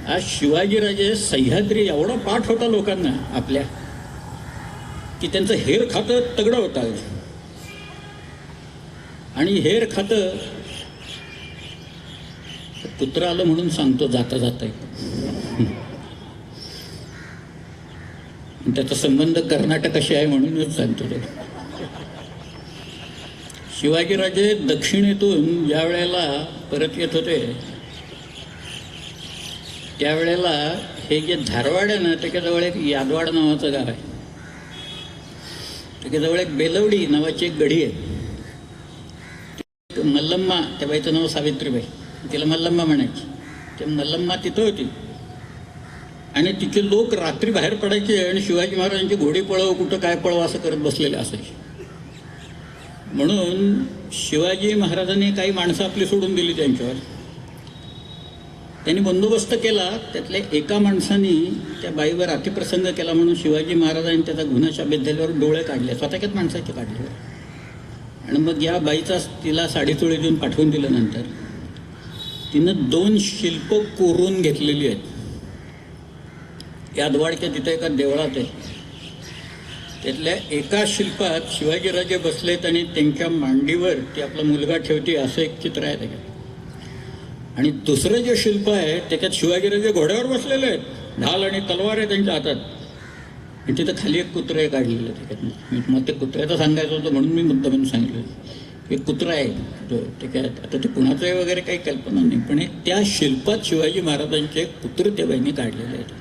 आज शिवाजीराजे सह्याद्री एवढा पाठ होता लोकांना आपल्या की त्यांचं हेर खातं तगडं होतं. आणि हेर खातं कुत्रं आलं म्हणून सांगतो जाता जाता. त्याचा संबंध कर्नाटकाशी आहे म्हणूनच सांगतो. ते शिवाजीराजे दक्षिणेतून ज्या वेळेला परत येत होते त्यावेळेला हे जे धारवाड आहे ना त्याच्याजवळ एक यादवाड नावाचं गाव आहे. त्याच्याजवळ एक बेलवडी नावाची एक गढी आहे. मल्लम्मा, त्या बाईचं नाव सावित्रीबाई, तिला मल्लम्मा म्हणायची. ते मल्लम्मा तिथं होती आणि तिचे लोक रात्री बाहेर पडायचे आणि शिवाजी महाराजांची घोडी पळव कुठं काय पळव असं करत बसलेले असायचे. म्हणून शिवाजी महाराजांनी काही माणसं आपली सोडून दिली त्यांच्यावर. त्यांनी बंदोबस्त केला. त्यातल्या एका माणसाने त्या बाईवर अतिप्रसंग केला म्हणून शिवाजी महाराजांनी त्याचा गुन्हा शाबत झाल्यावर डोळे काढले, स्वतःच्याच माणसाचे काढले. आणि मग या बाईचा तिला साडीचोळी देऊन पाठवून दिल्यानंतर तिनं 2 शिल्प कोरून घेतलेली आहेत. यादवाडच्या तिथं एका देवळात आहे. त्यातल्या एका शिल्पात शिवाजीराजे बसलेत आणि त्यांच्या मांडीवर ती आपला मुलगा ठेवते असं एक चित्र आहे त्याच्यात. आणि दुसरं जे शिल्प आहे त्याच्यात शिवाजीराजे घोड्यावर बसलेले आहेत, ढाल आणि तलवार आहे त्यांच्या हातात. आणि तिथं खाली एक कुत्रं काढलेलं त्याच्यात. मग ते कुत्र्याचं सांगायचं होतं म्हणून मी मुद्दामून सांगितलं. एक कुत्रं आहे त्याच्यात. आता ते कुणाचं आहे वगैरे काही कल्पना नाही, पण त्या शिल्पात शिवाजी महाराजांचे कुत्रं त्या बाईने काढलेले आहेत.